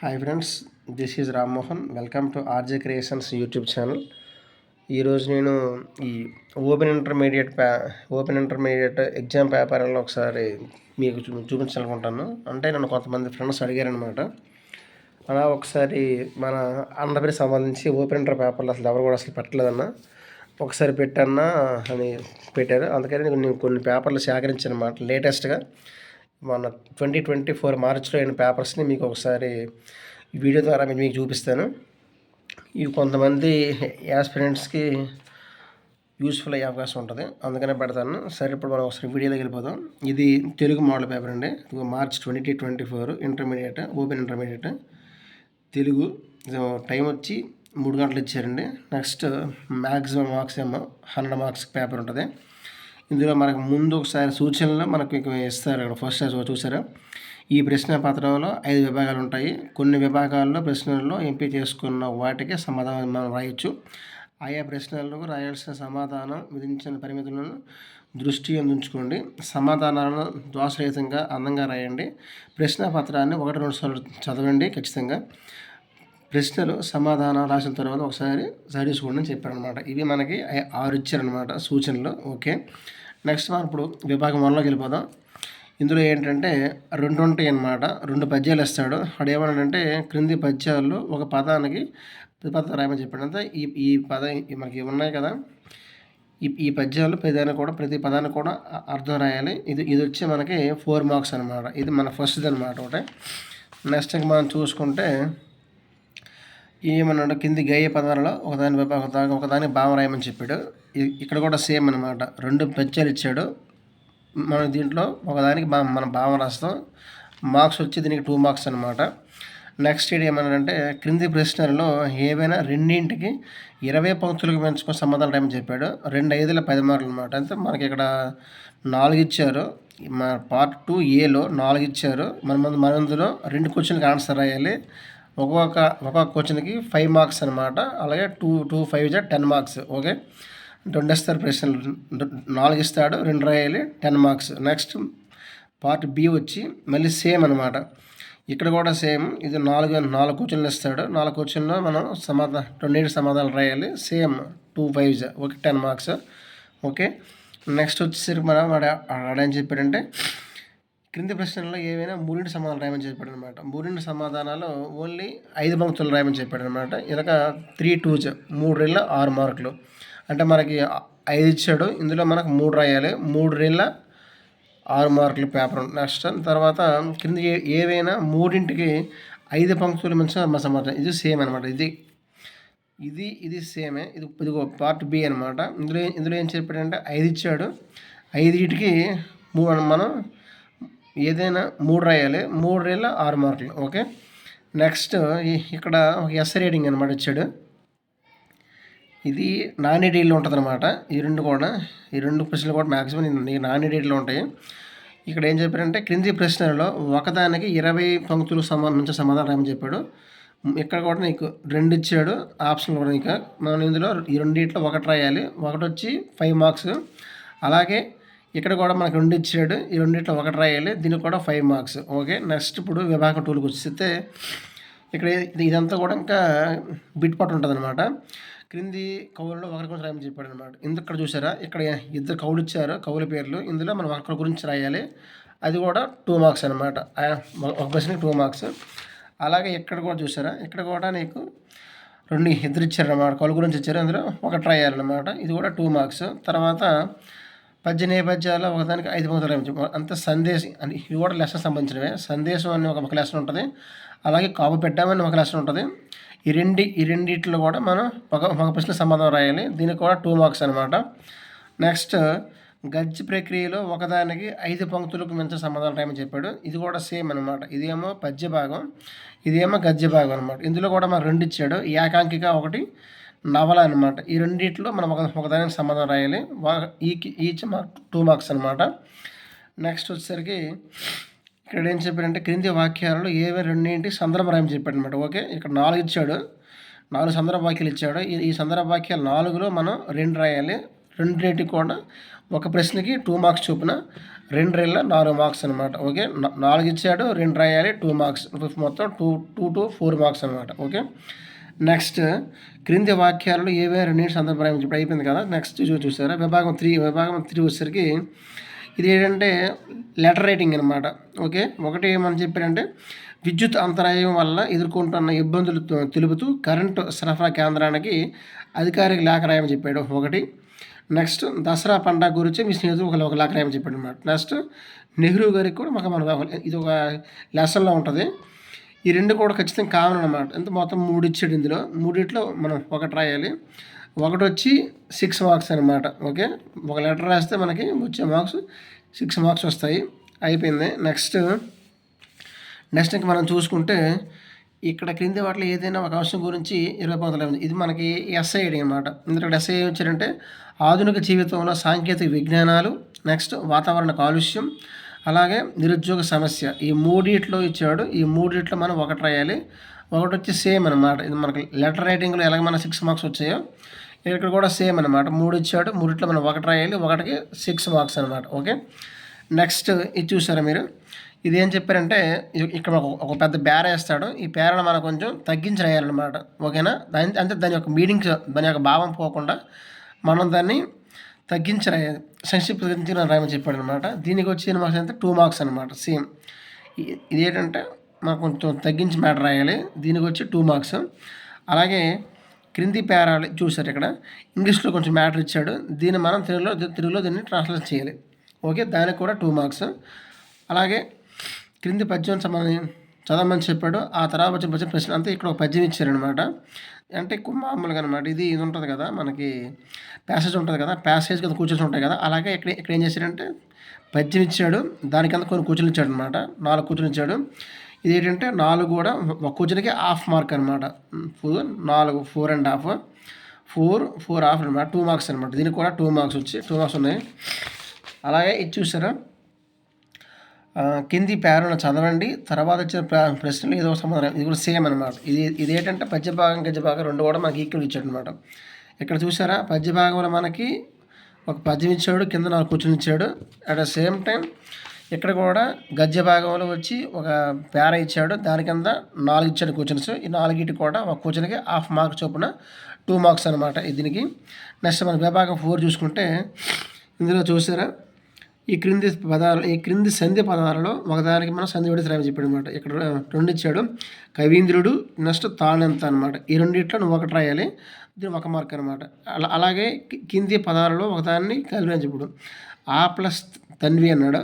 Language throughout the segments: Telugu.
Hi friends, this is Rammohan. Welcome to RJ creations YouTube channel. ఈరోజు నేను ఈ ఓపెన్ ఇంటర్మీడియట్ ఎగ్జామ్ పేపర్లో ఒకసారి మీకు చూపించాలనుకుంటాను. అంటే నన్ను కొంతమంది ఫ్రెండ్స్ అడిగారనమాట. అలా ఒకసారి మన ఆంధ్రప్రదేశ్ సంబంధించి ఓపెన్ ఇంటర్ పేపర్లు అసలు ఎవరు కూడా పెట్టలేదన్న, ఒకసారి పెట్టన్నా అని పెట్టారు. అందుకని నేను కొన్ని పేపర్లు సేకరించాను అనమాట. లేటెస్ట్గా మన 2024 మార్చిలో అయిన పేపర్స్ని మీకు ఒకసారి వీడియో ద్వారా మీకు చూపిస్తాను. ఇవి కొంతమంది యాస్పిరెంట్స్కి యూస్ఫుల్ అయ్యే అవకాశం ఉంటుంది, అందుకనే పెడతాను. సరే, ఇప్పుడు మనం ఒకసారి వీడియోలోకి వెళ్ళిపోదాం. ఇది తెలుగు మోడల్ పేపర్ అండి. March 2024 intermediate, open intermediate Telugu. Time వచ్చి 3 గంటలు ఇచ్చారండి. నెక్స్ట్ మ్యాక్సిమం మార్క్స్ ఏమో 100 మార్క్స్ పేపర్ ఉంటుంది. ఇందులో మనకు ముందు ఒకసారి సూచనలు మనకు ఇస్తారు. అక్కడ ఫస్ట్ చూసారా, ఈ ప్రశ్న పత్రంలో 5 విభాగాలు ఉంటాయి. కొన్ని విభాగాల్లో ప్రశ్నల్లో ఎంపిక చేసుకున్న వాటికి సమాధానం మనం రాయొచ్చు. ఆయా ప్రశ్నలకు రాయాల్సిన సమాధానం విధించిన పరిమితులను దృష్టి ఉంచుకోండి. సమాధానాలను దోషరహితంగా అందంగా రాయండి. ప్రశ్న పత్రాన్ని 1-2 సార్లు చదవండి ఖచ్చితంగా. ప్రశ్నలు సమాధానం రాసిన తర్వాత ఒకసారి చదువుకోండి అని చెప్పారనమాట. ఇవి మనకి 6 ఇచ్చారనమాట సూచనలు. ఓకే, నెక్స్ట్ మనం ఇప్పుడు విభాగం 1లోకి వెళ్ళిపోదాం. ఇందులో ఏంటంటే 2 ఉంటాయి అన్నమాట. 2 పద్యాలు ఇస్తాడు. అక్కడ ఏమన్నాడంటే, క్రింది పద్యాల్లో ఒక పదానికి ప్రతిపదార్థం రాయమని చెప్పాడు. అంతా ఈ పదం మనకి ఉన్నాయి కదా, ఈ పద్యాలు ప్రతి పదానికి కూడా అర్థం రాయాలి. ఇది వచ్చి మనకి 4 మార్క్స్ అనమాట. ఇది మన ఫస్ట్ది అనమాట ఒకటే. నెక్స్ట్ ఇంకా మనం చూసుకుంటే ఏమన్నాడు, కింది గేయ పదాలలో ఒకదాని భావం రాయమని చెప్పాడు. ఇక్కడ కూడా సేమ్ అనమాట. 2 పద్యాలు ఇచ్చాడు. మనం దీంట్లో ఒకదానికి మన భావం రాస్తాం. మార్క్స్ వచ్చి దీనికి 2 మార్క్స్ అనమాట. నెక్స్ట్ ఇది ఏమన్నాడంటే, క్రింది ప్రశ్నలలో ఏవైనా రెండింటికి 20 పంక్తులకు పెంచుకొని సమాధానం రాయమని చెప్పాడు. 2 5ల 10 మార్కులు అనమాట. అంటే మనకి ఇక్కడ 4 ఇచ్చారు. మన పార్ట్ 2Aలో 4 ఇచ్చారు. మన ఇందులో 2 క్వశ్చన్కి ఆన్సర్ రాయాలి. ఒక్కొక్క క్వశ్చన్కి 5 మార్క్స్ అనమాట. అలాగే 2 5 10 మార్క్స్. ఓకే, 2 ఇస్తారు ప్రశ్నలు. 4 ఇస్తాడు, 2 రాయాలి, 10 మార్క్స్. నెక్స్ట్ పార్ట్ B వచ్చి మళ్ళీ సేమ్ అనమాట. ఇక్కడ కూడా సేమ్. ఇది 4 క్వశ్చన్లు ఇస్తాడు. 4 క్వశ్చన్లో మనం 2 సమాధానాలు రాయాలి. Same 2 5 okay, 10 marks. Okay, next వచ్చేసరికి మనం ఆడేం చెప్పాడంటే, క్రింది ప్రశ్నల్లో ఏవైనా 3 సమాధానాలు రాయమని చెప్పాడు అనమాట. 3 సమాధానాలు ఓన్లీ 5 పంక్తులు రాయమని చెప్పాడు అనమాట. ఇలాగ 3 2s 3 6 మార్కులు. అంటే మనకి 5 ఇచ్చాడు. ఇందులో మనకు 3 రాయాలి. 3 6 మార్కులు పేపర్. నెక్స్ట్ తర్వాత కింద ఏవైనా 3కి 5 పంక్తులు మంచి సమాధానం. ఇది సేమ్ అనమాట. ఇది సేమే. ఇది పార్ట్ B అనమాట. ఇందులో ఏం చెప్పాడంటే 5 ఇచ్చాడు. 5కి మనం ఏదైనా 3 రాయాలి. 3 6 మార్కులు. ఓకే, నెక్స్ట్ ఇక్కడ ఒక ఎస్సే రేటింగ్ అనమాట ఇచ్చాడు. ఇది నాన్ ఎడిట్లో ఉంటుంది అనమాట. ఈ 2 ప్రశ్నలు కూడా మ్యాక్సిమం నాన్ ఎడిట్లో ఉంటాయి. ఇక్కడ ఏం చెప్పారంటే, క్రింది ప్రశ్నలలో ఒకదానికి 20 పంక్తులు సంబంధించిన సమాధానం రాయమని చెప్పాడు. ఇక్కడ కూడా నీకు 2 ఇచ్చాడు ఆప్షన్ కూడా. ఇంకా మనం ఇందులో ఈ 2 ఒకటి రాయాలి. ఒకటి వచ్చి 5 మార్క్స్. అలాగే ఇక్కడ కూడా మనకు 2 ఇచ్చాడు. ఈ 2 ఒకటి రాయాలి. దీనికి కూడా 5 మార్క్స్. ఓకే, నెక్స్ట్ ఇప్పుడు విభాగం 2కి వస్తే ఇక్కడ ఇదంతా కూడా ఇంకా బిట్ పాటు ఉంటుంది అనమాట. క్రింది కవులలో ఒకరి గురించి రాయమని చెప్పాడు అనమాట. ఇక్కడ చూసారా, ఇక్కడ 2 కవులు ఇచ్చారు, కవుల పేర్లు. ఇందులో మనం ఒకరి గురించి రాయాలి. అది కూడా 2 మార్క్స్ అనమాట. ఒక ప్రశ్నకి 2 మార్క్స్. అలాగే ఇక్కడ కూడా చూసారా, ఇక్కడ కూడా నీకు 2 ఇచ్చారు అనమాట. కవుల గురించి ఇచ్చారు. అందులో ఒకటి రాయాలన్నమాట. ఇది కూడా 2 మార్క్స్. తర్వాత పద్య నేపథ్యాల్లో ఒకదానికి 5 పంక్తులు రాయమని. అంత సందేశం అని ఇవి కూడా లెసన్ సంబంధించినవే. సందేశం అని ఒక లెసన్ ఉంటుంది. అలాగే కాపు పెట్టామని ఒక లెసన్ ఉంటుంది. ఈ రెండిట్లో కూడా మనం ఒక ప్రశ్న సమాధానం రాయాలి. దీనికి కూడా 2 మార్క్స్ అనమాట. నెక్స్ట్ గద్య ప్రక్రియలో ఒకదానికి 5 పంక్తులకు మించిన సమాధానం రాయమని చెప్పాడు. ఇది కూడా సేమ్ అనమాట. ఇదేమో పద్య భాగం, ఇదేమో గద్య భాగం అనమాట. ఇందులో కూడా మనకు 2 ఇచ్చాడు. ఏకాంకిక ఒకటి, నవల అనమాట. ఈ రెండిట్లో మనం ఒకదానికి సమాధానం రాయాలి. ఈచ్ 2 మార్క్స్ అనమాట. నెక్స్ట్ వచ్చేసరికి ఇక్కడ ఏం చెప్పారంటే, క్రింది వాక్యాలలో ఏవే 2 సందర్భం రాయమని చెప్పాడు అనమాట. ఓకే, ఇక్కడ 4 ఇచ్చాడు. 4 సందర్భ వాక్యాలు ఇచ్చాడు. ఈ సందర్భ వాక్యాలు 4లో మనం 2 రాయాలి. 2 కూడా ఒక ప్రశ్నకి 2 మార్క్స్ చొప్పున 2 2 4 మార్క్స్ అనమాట. ఓకే. 4 ఇచ్చాడు, 2 రాయాలి, 2 మార్క్స్. మొత్తం 2 4 మార్క్స్ అనమాట. ఓకే. నెక్స్ట్ క్రింది వాక్యాలలో ఏవైనా రెండింటి సందర్భం ఇప్పుడు అయిపోయింది కదా. నెక్స్ట్ చూసారా విభాగం 3 వచ్చేసరికి ఇది ఏంటంటే లెటర్ రైటింగ్ అనమాట. ఓకే. ఒకటి ఏమని చెప్పారంటే విద్యుత్ అంతరాయం వల్ల ఎదుర్కొంటున్న ఇబ్బందులు తెలుపుతూ కరెంటు సరఫరా కేంద్రానికి అధికారిక లేఖ రాయమని చెప్పాడు ఒకటి. నెక్స్ట్ దసరా పండుగ గురించి మీ స్నేహితులు ఒక లేఖ రాయమని చెప్పాడు అనమాట. నెక్స్ట్ నెహ్రూ గారికి కూడా మన ఇది ఒక లెసన్లో ఉంటుంది. ఈ రెండు కూడా ఖచ్చితంగా కామన్ అనమాట. ఎంత మొత్తం 3 ఇచ్చాడు. ఇందులో 3 మనం ఒకటి రాయాలి. ఒకటి వచ్చి 6 మార్క్స్ అనమాట. ఓకే. ఒక లెటర్ రాస్తే మనకి వచ్చే మార్క్స్ 6 మార్క్స్ వస్తాయి. అయిపోయింది. నెక్స్ట్ ఇంక మనం చూసుకుంటే ఇక్కడ క్రింది వాటిలో ఏదైనా ఒక అంశం గురించి 20 పంతులు ఇది మనకి ఎస్ఐ అనమాట. ఎందుకంటే ఎస్ఐ వచ్చారంటే ఆధునిక జీవితంలో సాంకేతిక విజ్ఞానాలు, నెక్స్ట్ వాతావరణ కాలుష్యం, అలాగే నిరుద్యోగ సమస్య. ఈ 3 ఇచ్చాడు. ఈ 3 మనం ఒకటి రాయాలి. ఒకటి వచ్చి సేమ్ అనమాట. ఇది మనకి లెటర్ రైటింగ్లో ఎలాగ మన 6 మార్క్స్ వచ్చాయో ఇక్కడ కూడా సేమ్ అనమాట. 3 ఇచ్చాడు. 3 మనం ఒకటి రాయాలి. ఒకటికి 6 మార్క్స్ అనమాట. ఓకే. నెక్స్ట్ ఇది చూసారా మీరు, ఇది ఏం చెప్పారంటే ఇక్కడ ఒక పెద్ద పేర వేస్తాడు. ఈ పేరను మనం కొంచెం తగ్గించి రాయాలన్నమాట. ఓకేనా. దాని యొక్క మీనింగ్స్, దాని యొక్క భావం పోకుండా మనం దాన్ని తగ్గించి రాయాలి. సంక్షిప్తరించి రాయమని చెప్పాడు అనమాట. దీనికి వచ్చే మార్క్స్ అంటే 2 మార్క్స్ అనమాట. సేమ్ ఇది ఏంటంటే మనం కొంచెం తగ్గించి మ్యాటర్ రాయాలి. దీనికి వచ్చి 2 మార్క్స్. అలాగే క్రింది పేరాలు చూసారు ఇక్కడ ఇంగ్లీష్లో కొంచెం మ్యాటర్ ఇచ్చాడు. దీన్ని మనం తెలుగులో దీన్ని ట్రాన్స్లేట్ చేయాలి. ఓకే. దానికి కూడా 2 మార్క్స్. అలాగే క్రింది పద్యం చదవమని చెప్పాడు. ఆ తర్వాత వచ్చిన ప్రశ్న అంతా ఇక్కడ ఒక పద్యం ఇచ్చారనమాట. అంటే మామూలుగా అనమాట. ఇది ఉంటుంది కదా మనకి ప్యాసేజ్ ఉంటుంది కదా, ప్యాసేజ్ కింద కూర్చొని ఉంటాయి కదా. అలాగే ఇక్కడ ఏం చేశాడంటే పద్యం ఇచ్చాడు. దానికింద కొన్ని కూర్చొని ఇచ్చాడు అనమాట. 4 కూర్చొని ఇచ్చాడు. ఇది ఏంటంటే 4 కూడా ఒక కూర్చొనికి హాఫ్ మార్క్ అనమాట. 4 4.5 4 హాఫ్ అనమాట. 2 మార్క్స్ అనమాట. దీనికి కూడా 2 మార్క్స్ వచ్చి 2 మార్క్స్ ఉన్నాయి. అలాగే ఇది చూసారా కింది పేరును చదవండి, తర్వాత వచ్చిన ప్రశ్నలు ఏదో సమాధానం. ఇది కూడా సేమ్ అనమాట. ఇది ఏంటంటే పద్య భాగం గద్య భాగం 2 కూడా మనకి ఈక్వల్ ఇచ్చాడు అనమాట. ఇక్కడ చూసారా పద్య భాగంలో మనకి ఒక పద్యం ఇచ్చాడు, కింద 4 కూర్చొని ఇచ్చాడు. అట్ ద సేమ్ టైం ఇక్కడ కూడా గద్య భాగంలో వచ్చి ఒక పేర ఇచ్చాడు. దాని కింద 4 ఇచ్చాడు క్వశ్చన్స్. ఈ 4 కూడా ఒక క్వశ్చన్కి హాఫ్ మార్క్ చొప్పున 2 మార్క్స్ అనమాట దీనికి. నెక్స్ట్ మన విభాగం 4 చూసుకుంటే ఇందులో చూసారా ఈ క్రింది సంధి పదాలలో ఒకదానికి మనం సంధి విడత రాయమని చెప్పాడు అనమాట. ఇక్కడ 2 ఇచ్చాడు. కవీంద్రుడు, నెక్స్ట్ తాళెంత అనమాట. ఈ 2 నువ్వు ఒకటి రాయాలి. దీని 1 మార్క్ అనమాట. అలాగే కింది పదాలలో ఒకదాన్ని కలిపి అని చెప్పాడు. ఆ ప్లస్ తన్వి అన్నాడు.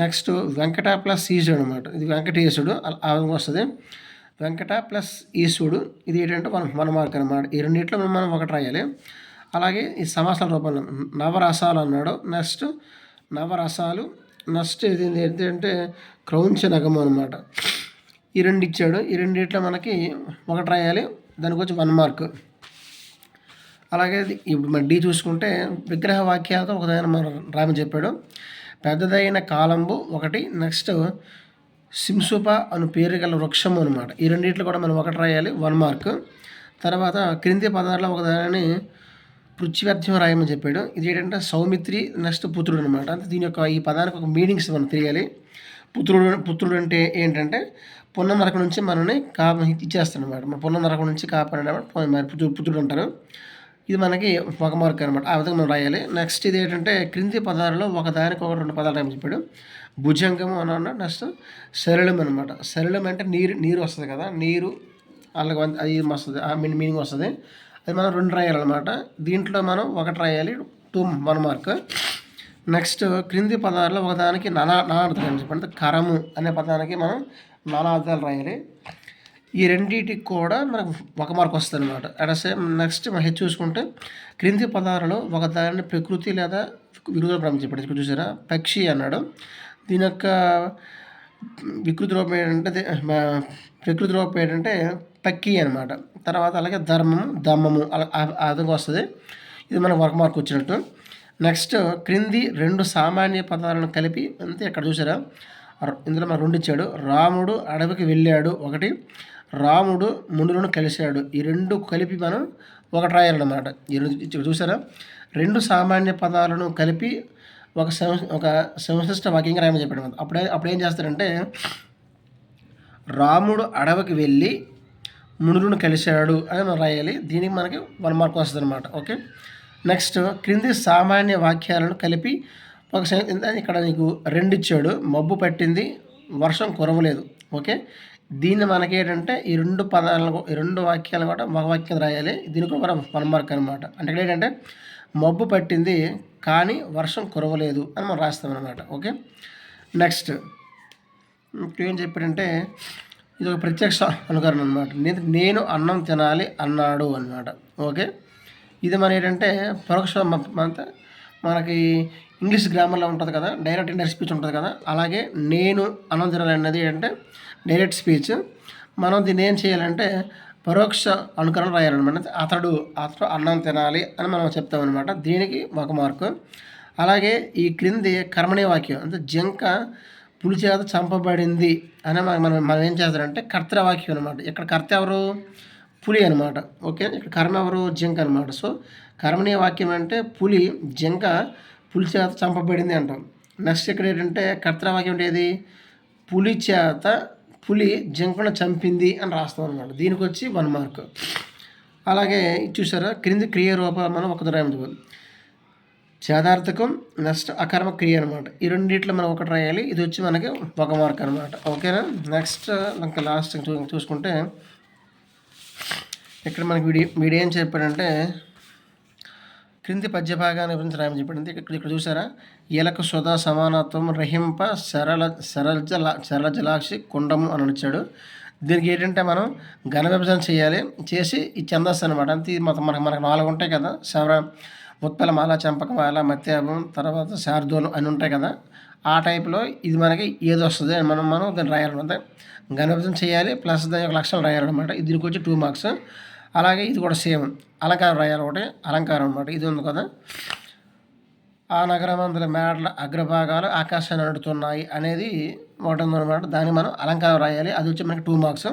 నెక్స్ట్ వెంకట ప్లస్ ఈశ్వరుడు అనమాట. ఇది వెంకటేశుడు ఆ విధంగా వస్తుంది. వెంకట ప్లస్ ఈశ్వరుడు ఇది ఏంటంటే 1 మార్క్ అనమాట. ఈ 2 మనం ఒకటి రాయాలి. అలాగే ఈ సమాసాల రూపంలో నవరసాలు అన్నాడు. నెక్స్ట్ నవరసాలు. నెక్స్ట్ ఇది ఏంటంటే క్రౌంచనగము అనమాట. ఈ 2 ఇచ్చాడు. ఈ 2 మనకి ఒకటి రాయాలి. దానికి వచ్చి 1 మార్క్. అలాగే ఇప్పుడు మన డి చూసుకుంటే విగ్రహ వాక్యాలతో ఒకదాని మనం రామని చెప్పాడు. పెద్దదైన కాలంబు ఒకటి. నెక్స్ట్ సింసుప అను పేరు గల వృక్షము అనమాట. ఈ 2 కూడా మనం ఒకటి రాయాలి. 1 మార్క్. తర్వాత క్రింది పదాలలో ఒకదాని పృథ్వ్యర్థం రాయమని చెప్పాడు. ఇది ఏంటంటే సౌమిత్రి, నెక్స్ట్ పుత్రుడు అనమాట. దీని యొక్క ఈ పదానికి ఒక మీనింగ్స్ మనం తెలియాలి. పుత్రుడు అంటే ఏంటంటే పున్న నరకం నుంచి మనల్ని ఇచ్చేస్తాడు అనమాట. మన పున్న నరకం నుంచి కాపాడనమాట పుత్రుడు అంటారు. ఇది మనకి 1 మార్క్ అనమాట. ఆ విధంగా మనం రాయాలి. నెక్స్ట్ ఇది ఏంటంటే క్రింది పదాలలో ఒకదానికి 2 పదాలు రాయమని చెప్పాడు. భుజంగము అన్న. నెక్స్ట్ సరళం అనమాట. సరళం అంటే నీరు వస్తుంది కదా, నీరు అలాగే అది వస్తుంది, ఆ మీనింగ్ వస్తుంది. అది మనం 2 రాయాలన్నమాట. దీంట్లో మనం ఒకటి రాయాలి. 1 మార్క్. నెక్స్ట్ క్రింది పదాలలో ఒకదానికి నానార్థాలు అని చెప్పండి. కరము అనే పదానికి మనం నానార్థాలు రాయాలి. ఈ 2 కూడా మనకు 1 మార్క్ వస్తుంది అనమాట. అట్ సేమ్ నెక్స్ట్ మనం చూసుకుంటే క్రింది పదాలలో ఒకదాని ప్రకృతి లేదా వికృతి రూపం చెప్పండి. ఇక్కడ చూసారా పక్షి అన్నాడు. దీని యొక్క వికృతి రూపం ఏంటంటే ప్రకృతి రూపం ఏంటంటే పక్కి అనమాట. తర్వాత అలాగే దమ్మము ఆ విధంగా వస్తుంది. ఇది మనకు 1 మార్క్ వచ్చినట్టు. నెక్స్ట్ క్రింది 2 సామాన్య పదాలను కలిపి అంతే. ఇక్కడ చూసారా ఇందులో మనం 2 ఇచ్చాడు. రాముడు అడవికి వెళ్ళాడు ఒకటి. రాముడు మునులను కలిశాడు. ఈ 2 కలిపి మనం ఒకటి రాయాలన్నమాట. ఈ 2 చూసారా 2 సామాన్య పదాలను కలిపి ఒక సంశిష్ట వాక్యంగా రాయమని చెప్పాడు అనమాట. అప్పుడేం చేస్తాడంటే, రాముడు అడవికి వెళ్ళి మునులను కలిశాడు అని మనం రాయాలి. దీనికి మనకి 1 మార్క్ వస్తుంది అనమాట. ఓకే, నెక్స్ట్ క్రింది సామాన్య వాక్యాలను కలిపి ఒక ఇక్కడ నీకు 2 ఇచ్చాడు. మబ్బు పట్టింది, వర్షం కురవలేదు. ఓకే, దీన్ని మనకి ఏంటంటే ఈ 2 వాక్యాలను కూడా ఒక వాక్యం రాయాలి. దీనికి కూడా 1 మార్క్ అనమాట. అంటే ఇక్కడ ఏంటంటే మబ్బు పట్టింది కానీ వర్షం కురవలేదు అని మనం రాస్తామన్నమాట. ఓకే, నెక్స్ట్ ఏం చెప్పాడంటే ఇది ఒక ప్రత్యక్ష అనుకరణ అనమాట. నేను అన్నం తినాలి అన్నాడు అనమాట. ఓకే, ఇది మన ఏంటంటే పరోక్ష మనకి ఇంగ్లీష్ గ్రామర్లో ఉంటుంది కదా, డైరెక్ట్ ఇండైరెక్ట్ స్పీచ్ ఉంటుంది కదా, అలాగే నేను అన్నం తినాలి అన్నది అంటే డైరెక్ట్ స్పీచ్. మనం దీన్ని ఏం చేయాలంటే పరోక్ష అనుకరణ రాయాలన్నమాట. అతడు అన్నం తినాలి అని మనం చెప్తామన్నమాట. దీనికి 1 మార్కు. అలాగే ఈ క్రింది కర్మణీయ వాక్యం అంటే జింక పులి చేత చంపబడింది అని మనం ఏం చేస్తారంటే కర్తవాక్యం అనమాట. ఇక్కడ కర్త ఎవరు? పులి అనమాట. ఓకే, ఇక్కడ కర్మ ఎవరు? జింక అనమాట. సో కర్మణీయ వాక్యం అంటే జింక పులి చేత చంపబడింది అంటాం. నెక్స్ట్ ఇక్కడ ఏంటంటే కర్తవాక్యం అంటే ఏది? పులి జింకను చంపింది అని రాస్తాం అనమాట. దీనికి వచ్చి 1 మార్క్. అలాగే చూసారా, క్రింది క్రియారూపం మనం ఒక రాయము. చేదార్థకం, నెక్స్ట్ అకర్మ క్రియ అనమాట. ఈ రెండిట్లో మనం ఒకటి రాయాలి. ఇది వచ్చి మనకి 1 మార్క్ అనమాట. ఓకేనా, నెక్స్ట్ ఇంకా లాస్ట్ చూసుకుంటే ఇక్కడ మనకి వీడు ఏం చెప్పాడంటే క్రింది పద్య భాగాన్ని గురించి రాయమని చెప్పాడు. ఇక్కడ చూసారా, ఈలకు సుధా సమానత్వం రహింప సరళజలాక్షి కుండము అని వచ్చాడు. దీనికి ఏంటంటే మనం ఘన విభజన చేయాలి, చేసి ఈ ఛందస్సు అనమాట. అంతే మనకు 4 ఉంటాయి కదా, ఉత్పలమాల, చంపకమాల, మత్యాభం, తర్వాత శార్దూలం అని ఉంటాయి కదా, ఆ టైప్లో ఇది మనకి ఏది వస్తుంది మనం దాన్ని రాయాలన్నమాట. ఘన విభజన చేయాలి, ప్లస్ దాని యొక్క లక్షణాలు రాయాలన్నమాట. దీనికి వచ్చి 2 మార్క్స్. అలాగే ఇది కూడా సేమ్ అలంకారం రాయాలి. ఒకటి అలంకారం అనమాట. ఇది ఉంది కదా, ఆ నగరమందుల మేడల అగ్రభాగాలు ఆకాశాన్ని నడుతున్నాయి అనేది ఒకటి ఉందన్నమాట. దాన్ని మనం అలంకారం రాయాలి. అది వచ్చి మనకి 2 మార్క్స్.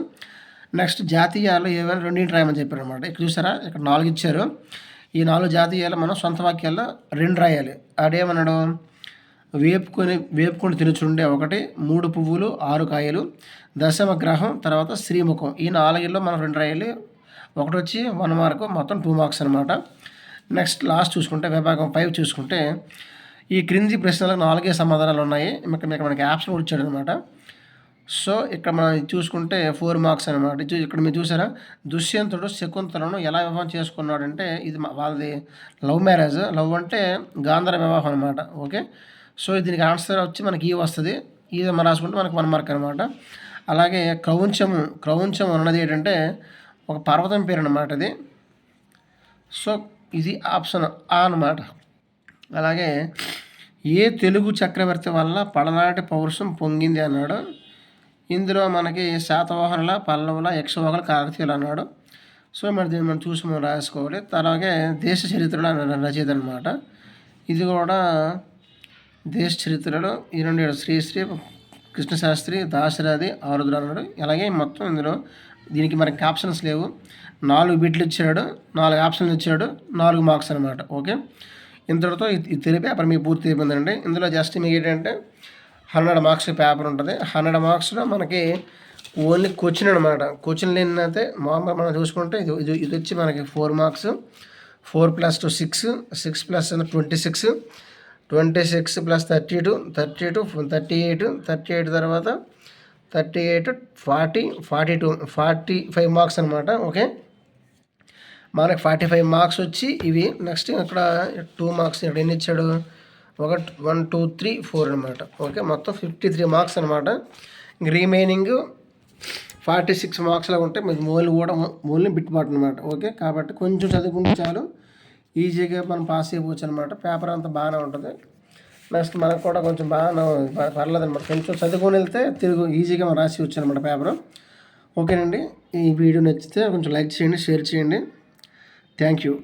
నెక్స్ట్ జాతీయాలు ఏమైనా 2 రాయమని చెప్పారు అనమాట. ఇక్కడ చూసారా, ఇక్కడ 4 ఇచ్చారు. ఈ 4 జాతీయాలు మనం సొంత వాక్యాల్లో 2 రాయాలి. ఆడేమన్నాడు? వేపుకొని తినుచుండే 1, 3 పువ్వులు 6 కాయలు, దశమ గ్రహం, తర్వాత శ్రీముఖం. ఈ 4లో మనం 2 రాయాలి. ఒకటి వచ్చి 1 మార్కు, మొత్తం 2 మార్క్స్ అనమాట. నెక్స్ట్ లాస్ట్ చూసుకుంటే విభాగం 5 చూసుకుంటే ఈ క్రింది ప్రశ్నలకు 4 సమాధానాలు ఉన్నాయి. మనకి ఆప్షన్ కూడా ఇచ్చాడు అనమాట. సో ఇక్కడ మనం చూసుకుంటే 4 మార్క్స్ అనమాట. ఇక్కడ మీరు చూసారా, దుష్యంతుడు శకుంతలను ఎలా వివాహం చేసుకున్నాడంటే ఇది వాళ్ళది లవ్ మ్యారేజ్. లవ్ అంటే గాంధర వివాహం అనమాట. ఓకే, సో దీనికి ఆన్సర్ వచ్చి మనకి ఈ వస్తుంది. ఇది మనం రాసుకుంటే మనకి 1 మార్క్ అనమాట. అలాగే క్రౌంచం అన్నది ఏంటంటే ఒక పర్వతం పేరు అనమాట ఇది. సో ఇది ఆప్షన్ ఆ అనమాట. అలాగే ఏ తెలుగు చక్రవర్తి వల్ల పడనాటి పౌరుషం పొంగింది అన్నాడు. ఇందులో మనకి శాతవాహనుల, పల్లవుల, యక్షవాహనుల, కాకతీయులు అన్నాడు. సో దీన్ని మనం చూసి మనం రాసుకోవాలి. అలాగే దేశ చరిత్రలో రచయిత అనమాట. ఇది కూడా దేశ చరిత్రలో 27 శ్రీశ్రీ, కృష్ణశాస్త్రి, దాశరథి, ఆరుద్ర అన్నాడు. అలాగే మొత్తం ఇందులో దీనికి మనకి ఆప్షన్స్ లేవు. 4 బిట్లు ఇచ్చాడు, 4 ఆప్షన్లు ఇచ్చాడు, 4 మార్క్స్ అనమాట. ఓకే, ఇంతటితో ఈ తెలుగు పేపర్ మీకు పూర్తి అయిపోయిందండి. ఇందులో జస్ట్ మీకు ఏంటంటే 100 మార్క్స్ పేపర్ ఉంటుంది. 100 మార్క్స్లో మనకి ఓన్లీ క్వశ్చన్ అనమాట. క్వశ్చన్ లేనైతే మామూలుగా మనం చూసుకుంటే ఇది వచ్చి మనకి 4 మార్క్స్. 4 + 2 6, 6 + 26, 26 + 32, 32, 38 తర్వాత 38, 40, 42, 45 మార్క్స్ అనమాట. ఓకే, మనకి 45 మార్క్స్ వచ్చి ఇవి. నెక్స్ట్ ఇక్కడ 2 మార్క్స్ ఇక్కడ ఎన్ని ఇచ్చాడు? 1, 2, 3, 4 అనమాట. ఓకే, మొత్తం 53 మార్క్స్ అనమాట. రిమైనింగ్ 46 మార్క్స్ లాగా ఉంటాయి. మీకు మూలని బిట్ పార్ట్ అనమాట. ఓకే, కాబట్టి కొంచెం చదువుకుంటే చాలు, ఈజీగా మనం పాస్ అయిపోవచ్చు అనమాట. పేపర్ అంతా బాగానే ఉంటుంది. నెక్స్ట్ మనకు కూడా కొంచెం బాగా పర్లేదు అనమాట. కొంచెం చదువుకొని వెళ్తే ఈజీగా మనం రాసి వచ్చు అనమాట పేపర్. ఓకేనండి, ఈ వీడియో నచ్చితే కొంచెం లైక్ చేయండి, షేర్ చేయండి. Thank you.